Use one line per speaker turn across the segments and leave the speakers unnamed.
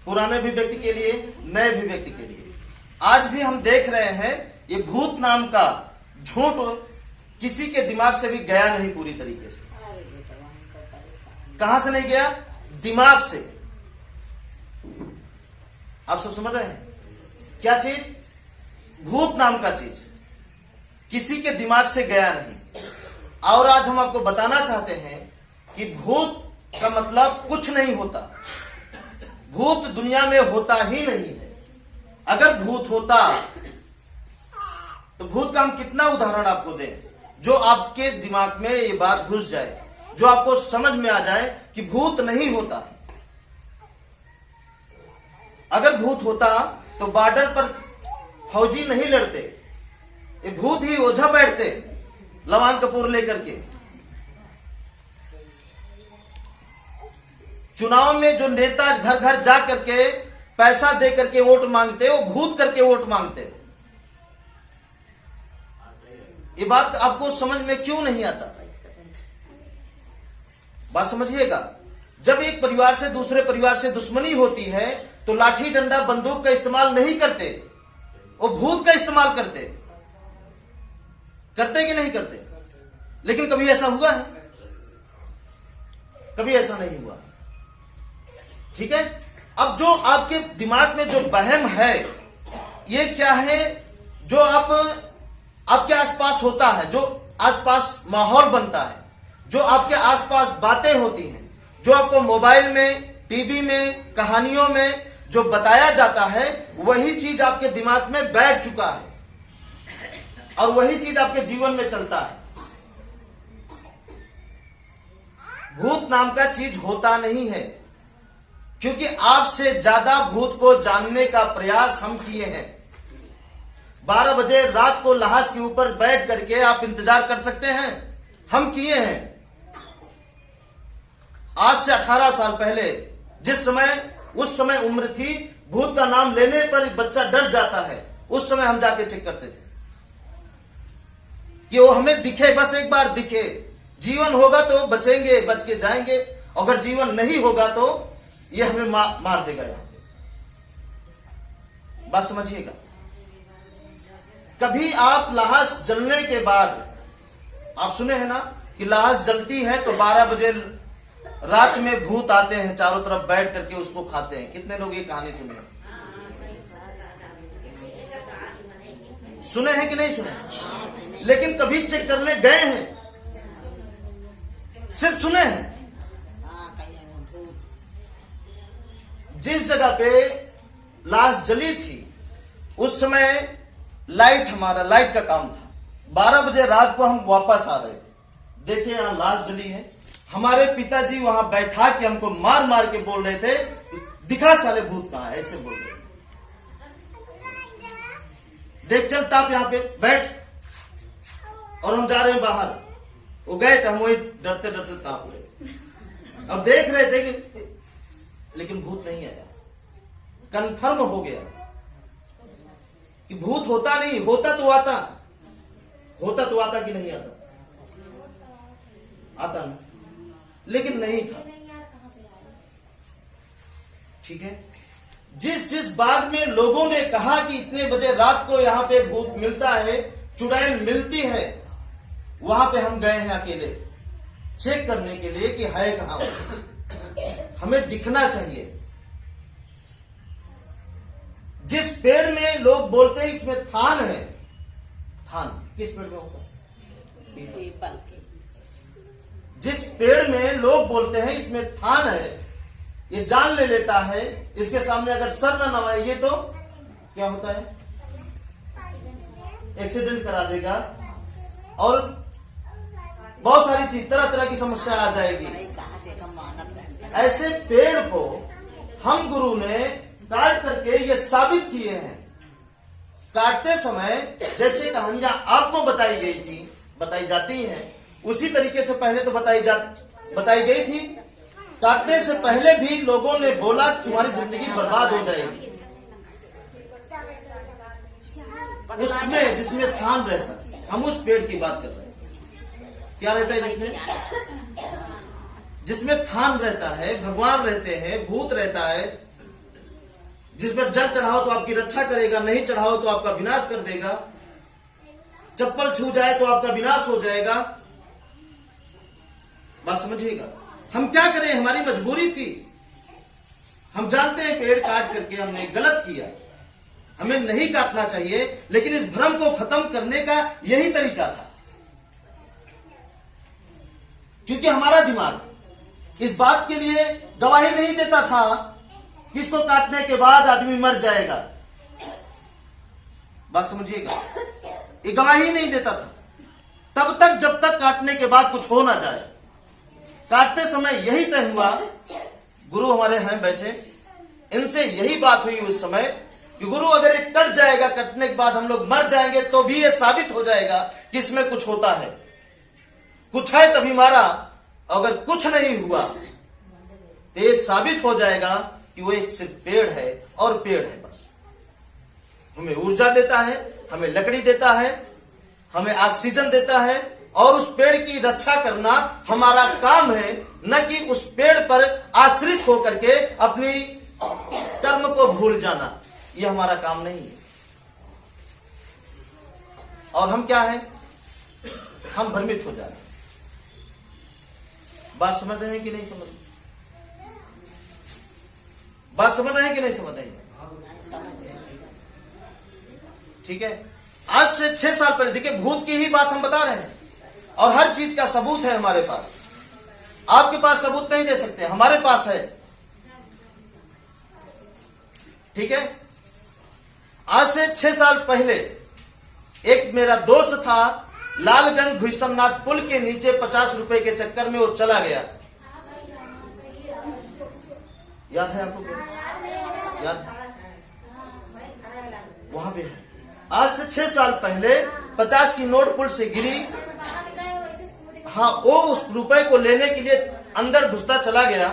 पुराने भी व्यक्ति के लिए, नए भी व्यक्ति के लिए। आज भी हम देख रहे हैं ये भूत नाम का झूठ किसी के दिमाग से भी गया नहीं पूरी तरीके से। कहां से नहीं गया? दिमाग से। आप सब समझ रहे हैं क्या चीज? भूत नाम का चीज किसी के दिमाग से गया नहीं। और आज हम आपको बताना चाहते हैं कि भूत का मतलब कुछ नहीं होता। भूत दुनिया में होता ही नहीं है। अगर भूत होता तो भूत का हम कितना उदाहरण आपको दें जो आपके दिमाग में ये बात घुस जाए, जो आपको समझ में आ जाए कि भूत नहीं होता। अगर भूत होता तो बॉर्डर पर फौजी नहीं लड़ते, ये भूत ही ओझा बैठते लवान कपूर लेकर के। चुनाव में जो नेता घर घर जा करके पैसा दे करके वोट मांगते, वो भूत करके वोट मांगते। ये बात आपको समझ में क्यों नहीं आता? बात समझिएगा। जब एक परिवार से दूसरे परिवार से दुश्मनी होती है तो लाठी डंडा बंदूक का इस्तेमाल नहीं करते, वो भूत का इस्तेमाल करते कि नहीं करते? लेकिन कभी ऐसा हुआ है? कभी ऐसा नहीं हुआ। ठीक है। अब जो आपके दिमाग में जो वहम है, ये क्या है? जो आपके आसपास होता है, जो आसपास माहौल बनता है, जो आपके आसपास बातें होती हैं, जो आपको मोबाइल में, टीवी में, कहानियों में जो बताया जाता है, वही चीज आपके दिमाग में बैठ चुका है और वही चीज आपके जीवन में चलता है। भूत नाम का चीज होता नहीं है, क्योंकि आपसे ज्यादा भूत को जानने का प्रयास हम किए हैं। 12 बजे रात को लहास के ऊपर बैठ करके आप इंतजार कर सकते हैं? हम किए हैं। आज से 18 साल पहले जिस समय उस समय उम्र थी, भूत का नाम लेने पर बच्चा डर जाता है, उस समय हम जाके चेक करते थे कि वो हमें दिखे, बस एक बार दिखे। जीवन होगा तो बचेंगे, बच के जाएंगे, अगर जीवन नहीं होगा तो ये हमें मार देगा। यहां बात समझिएगा। कभी आप लाश जलने के बाद, आप सुने हैं ना कि लाश जलती है तो 12 बजे रात में भूत आते हैं, चारों तरफ बैठ करके उसको खाते हैं। कितने लोग ये कहानी सुने हैं? सुने हैं कि नहीं सुने? लेकिन कभी चेक करने गए हैं? सिर्फ सुने हैं। जिस जगह पे लाश जली थी उस समय हमारा लाइट का काम था। 12 बजे रात को हम वापस आ रहे थे, देखे यहां लाश जली है। हमारे पिताजी वहां बैठा के हमको मार मार के बोल रहे थे, दिखा साले भूत कहां है, ऐसे बोल रहे। देख चल ताप यहां पे बैठ, और हम जा रहे हैं बाहर। वो गए थे, हम वही डरते डरते ताप रहे। अब देख रहे थे कि लेकिन भूत नहीं आया। कंफर्म हो गया कि भूत होता नहीं, होता तो आता कि नहीं आता? आता ना, लेकिन नहीं था। ठीक है। जिस बाग में लोगों ने कहा कि इतने बजे रात को यहां पे भूत मिलता है, चुड़ैल मिलती है, वहां पे हम गए हैं अकेले चेक करने के लिए कि है कहां। हमें दिखना चाहिए। जिस पेड़ में लोग बोलते हैं इसमें थान है, थान किस पेड़ में होता है? पीपल। जिस पेड़ में लोग बोलते हैं इसमें थान है, ये जान ले लेता है, इसके सामने अगर सर न नवाएंगे तो क्या होता है? एक्सीडेंट करा देगा और बहुत सारी चीज, तरह तरह की समस्या आ जाएगी। ऐसे पेड़ को हम गुरु ने काट करके ये साबित किए हैं। काटते समय जैसे कहानियां आपको बताई जाती हैं, उसी तरीके से पहले तो बताई गई थी। काटने से पहले भी लोगों ने बोला तुम्हारी जिंदगी बर्बाद हो जाएगी। उसमें जिसमें थान रहता है, हम उस पेड़ की बात कर रहे हैं। क्या रहता है? जिसमें थान रहता है, भगवान रहते हैं, भूत रहता है, जिस पर जल चढ़ाओ तो आपकी रक्षा करेगा, नहीं चढ़ाओ तो आपका विनाश कर देगा। चप्पल छू जाए तो आपका विनाश हो जाएगा। बात समझिएगा। हम क्या करें, हमारी मजबूरी थी। हम जानते हैं पेड़ काट करके हमने गलत किया, हमें नहीं काटना चाहिए, लेकिन इस भ्रम को खत्म करने का यही तरीका था। क्योंकि हमारा दिमाग इस बात के लिए गवाही नहीं देता था कि इसको काटने के बाद आदमी मर जाएगा। बात समझिएगा, ये गवाही नहीं देता था तब तक जब तक काटने के बाद कुछ हो ना जाए। काटते समय यही तय हुआ, गुरु हमारे हैं बैठे, इनसे यही बात हुई उस समय कि गुरु अगर ये कट जाएगा, कटने के बाद हम लोग मर जाएंगे तो भी ये साबित हो जाएगा कि इसमें कुछ होता है, कुछ है तभी मारा। अगर कुछ नहीं हुआ तो ये साबित हो जाएगा कि वो एक सिर्फ पेड़ है और पेड़ है बस। हमें ऊर्जा देता है, हमें लकड़ी देता है, हमें ऑक्सीजन देता है, और उस पेड़ की रक्षा करना हमारा काम है, न कि उस पेड़ पर आश्रित होकर के अपनी कर्म को भूल जाना। यह हमारा काम नहीं है। और हम क्या है, हम भ्रमित हो जा रहे हैं। बात समझ रहे हैं कि नहीं समझ? बात समझ रहे हैं कि नहीं समझ रहे हैं? ठीक है। आज से 6 साल पहले, देखिए भूत की ही बात हम बता रहे हैं और हर चीज का सबूत है हमारे पास। आपके पास सबूत नहीं दे सकते, हमारे पास है। ठीक है। आज से 6 साल पहले एक मेरा दोस्त था, लालगंज भूषणनाथ पुल के नीचे 50 रुपए के चक्कर में वो चला गया। याद है आपको? याद? वहां पे है। आज से 6 साल पहले 50 की नोट पुल से गिरी। हाँ, वो उस रुपए को लेने के लिए अंदर घुसता चला गया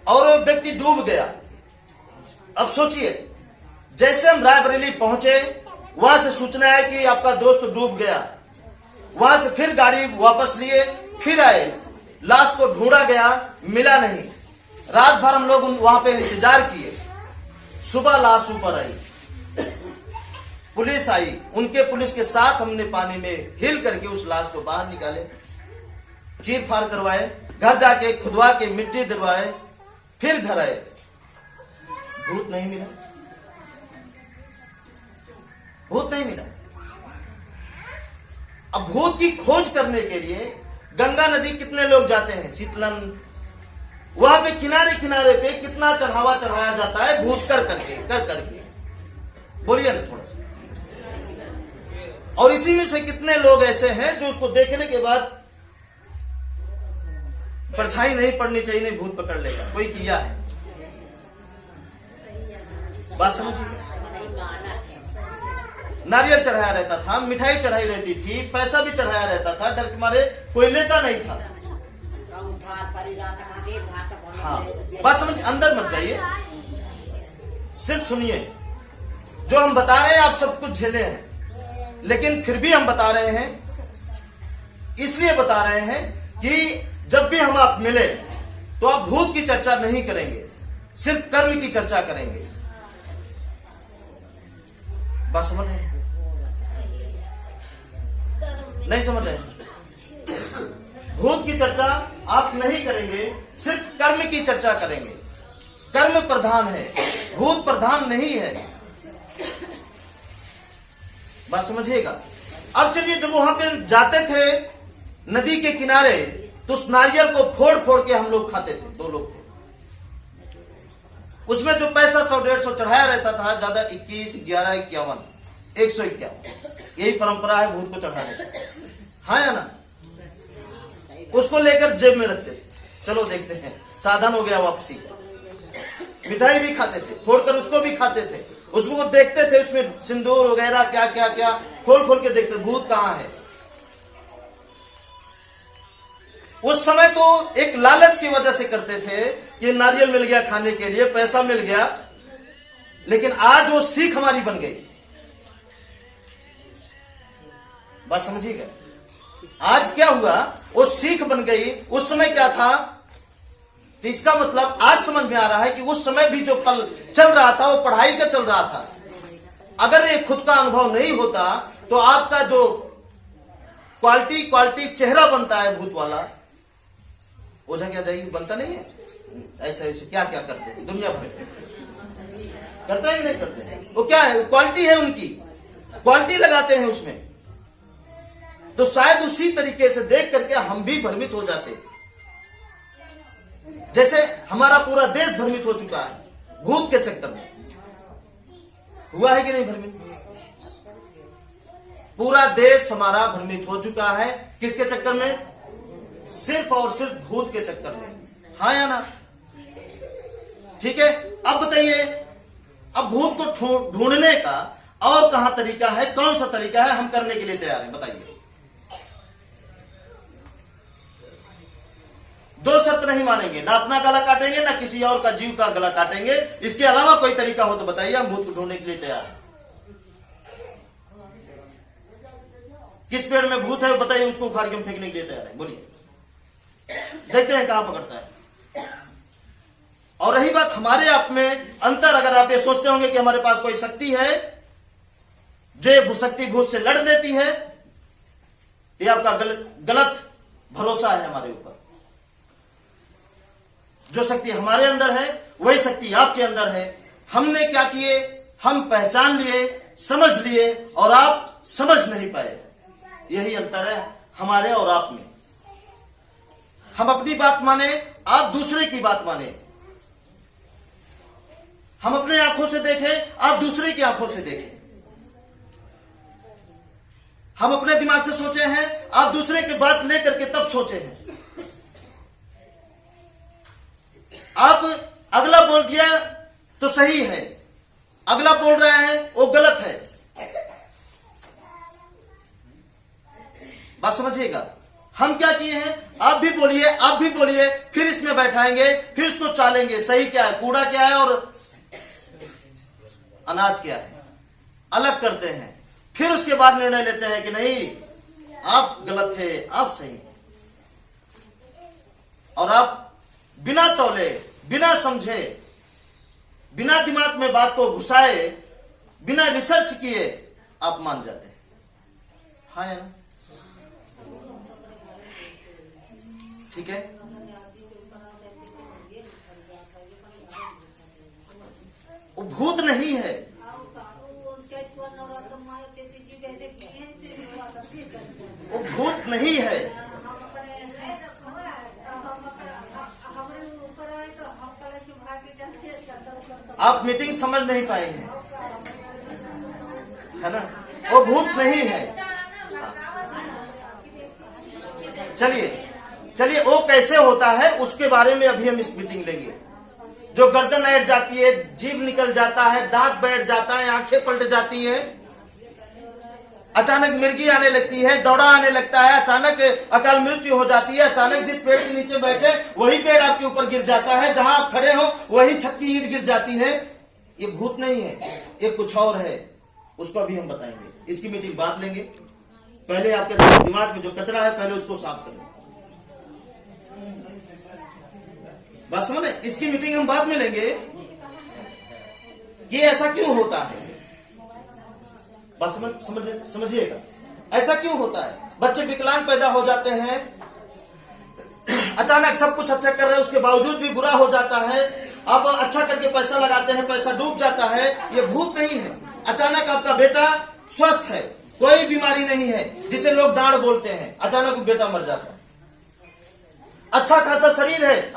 और वो व्यक्ति डूब गया। अब सोचिए, जैसे हम रायबरेली पहुंचे, वहां से सूचना है कि आपका दोस्त डूब गया। वहां से फिर गाड़ी वापस लिए, फिर आए, लाश को ढूंढा गया, मिला नहीं। रात भर हम लोग वहां पे इंतजार किए। सुबह लाश ऊपर आई, पुलिस आई, उनके पुलिस के साथ हमने पानी में हिल करके उस लाश को बाहर निकाले, चीर फाड़ करवाए, घर जाके खुदवा के मिट्टी डलवाए, फिर घर आए। भूत नहीं मिला, भूत नहीं मिला। अब भूत की खोज करने के लिए गंगा नदी कितने लोग जाते हैं, शीतलन, वहां पे किनारे किनारे पे कितना चढ़ावा चढ़ाया जाता है भूत कर करके। बोलिए ना थोड़ा सा। और इसी में से कितने लोग ऐसे हैं जो उसको देखने के बाद परछाई नहीं पड़नी चाहिए, नहीं भूत पकड़ लेगा, कोई किया है। बात समझिए। नारियल चढ़ाया रहता था, मिठाई चढ़ाई रहती थी, पैसा भी चढ़ाया रहता था, डर के मारे कोई लेता नहीं था। हाँ, बात समझिए, अंदर मत जाइए, सिर्फ सुनिए। जो हम बता रहे हैं आप सब कुछ झेले हैं, लेकिन फिर भी हम बता रहे हैं, इसलिए बता रहे हैं कि जब भी हम आप मिले तो आप भूत की चर्चा नहीं करेंगे, सिर्फ कर्म की चर्चा करेंगे। बात समझ रहे हैं? नहीं समझ रहे? भूत की चर्चा आप नहीं करेंगे, सिर्फ कर्म की चर्चा करेंगे। कर्म प्रधान है, भूत प्रधान नहीं है। बात समझिएगा। अब चलिए, जब वहां पे जाते थे नदी के किनारे, तो उस नारियल को फोड़ फोड़ के हम लोग खाते थे। 2 लोग थे, उसमें जो पैसा 100-150 चढ़ाया रहता था, ज्यादा 21, 11, 51, 151, यही परंपरा है भूत को चढ़ाने की। हाँ या ना? उसको लेकर जेब में रखते थे, चलो देखते हैं, साधन हो गया वापसी का। मिठाई भी खाते थे, फोड़कर उसको भी खाते थे, उसको देखते थे, उसमें सिंदूर वगैरह क्या क्या क्या खोल खोल के देखते, भूत कहां है। उस समय तो एक लालच की वजह से करते थे कि नारियल मिल गया खाने के लिए, पैसा मिल गया, लेकिन आज वो सीख हमारी बन गई। बात समझिएगा। आज क्या हुआ, वो सीख बन गई। उस समय क्या था, तो इसका मतलब आज समझ में आ रहा है कि उस समय भी जो पल चल रहा था वो पढ़ाई का चल रहा था। अगर ये खुद का अनुभव नहीं होता तो आपका जो क्वालिटी चेहरा बनता है भूत वाला, ओझा क्या जाएगी बनता नहीं है। ऐसे ऐसे क्या क्या करते हैं दुनिया भर करते हैं नहीं करते हैं, वो क्या है क्वालिटी है उनकी, क्वालिटी लगाते हैं उसमें। तो शायद उसी तरीके से देख करके हम भी भ्रमित हो जाते, जैसे हमारा पूरा देश भ्रमित हो चुका है भूत के चक्कर में। हुआ है कि नहीं भ्रमित? पूरा देश हमारा भ्रमित हो चुका है किसके चक्कर में? सिर्फ और सिर्फ भूत के चक्कर में। हाँ या ना? ठीक है, अब बताइए, अब भूत को ढूंढने का और कहां तरीका है, कौन सा तरीका है हम करने के लिए तैयार हैं? बताइए। दो शर्त नहीं मानेंगे, ना अपना गला काटेंगे ना किसी और का जीव का गला काटेंगे। इसके अलावा कोई तरीका हो तो बताइए, हम भूत को ढूंढने के लिए तैयार हैं। किस पेड़ में भूत है बताइए, उसको उखाड़ के हम फेंकने के लिए तैयार है। बोलिए, देखते हैं कहां पकड़ता है। और रही बात हमारे आप में अंतर, अगर आप ये सोचते होंगे कि हमारे पास कोई शक्ति है जो शक्ति भूत से लड़ लेती है, ये आपका गलत भरोसा है हमारे ऊपर। जो शक्ति हमारे अंदर है वही शक्ति आपके अंदर है। हमने क्या किए, हम पहचान लिए, समझ लिए और आप समझ नहीं पाए। यही अंतर है हमारे और आप में। हम अपनी बात माने, आप दूसरे की बात माने। हम अपने आंखों से देखें, आप दूसरे की आंखों से देखें। हम अपने दिमाग से सोचे हैं, आप दूसरे की बात लेकर के तब सोचे हैं। आप अगला बोल दिया तो सही है, अगला बोल रहा है वो गलत है। बात समझिएगा। हम क्या किए हैं, आप भी बोलिए, आप भी बोलिए, फिर इसमें बैठाएंगे, फिर इसको चालेंगे। सही क्या है, कूड़ा क्या है और अनाज क्या है, अलग करते हैं। फिर उसके बाद निर्णय लेते हैं कि नहीं आप गलत थे, आप सही। और आप बिना तौले, बिना समझे, बिना दिमाग में बात को घुसाए, बिना रिसर्च किए आप मान जाते हैं। हाँ या ना? ठीक है। वो भूत नहीं है, वो भूत नहीं है। आप मीटिंग समझ नहीं पाए हैं, है ना? वो भूत नहीं है। चलिए वो कैसे होता है उसके बारे में अभी हम इस मीटिंग लेंगे। जो गर्दन ऐठ जाती है, जीभ निकल जाता है, दांत बैठ जाता है, आंखें पलट जाती हैं, अचानक मिर्गी आने लगती है, दौड़ा आने लगता है, अचानक अकाल मृत्यु हो जाती है, अचानक जिस पेड़ के नीचे बैठे वही पेड़ आपके ऊपर गिर जाता है, जहां आप खड़े हो वही छत की ईंट गिर जाती है। ये भूत नहीं है, ये कुछ और है, उसको अभी हम बताएंगे। इसकी मीटिंग बाद लेंगे। पहले आपके दिमाग में जो कचरा है पहले उसको साफ करें। बात समझे? इसकी मीटिंग हम बाद में लेंगे कि ऐसा क्यों होता है। बस समझिएगा, ऐसा क्यों होता है। बच्चे विकलांग पैदा हो जाते हैं, अचानक सब कुछ अच्छा कर रहे हैं उसके बावजूद भी बुरा हो जाता है। आप अच्छा करके पैसा लगाते हैं, पैसा डूब जाता है। ये भूत नहीं है। अचानक आपका बेटा स्वस्थ है, कोई बीमारी नहीं है, जिसे लोग डांड बोलते हैं, अचानक बेटा मर जाता है। अच्छा खासा शरीर है,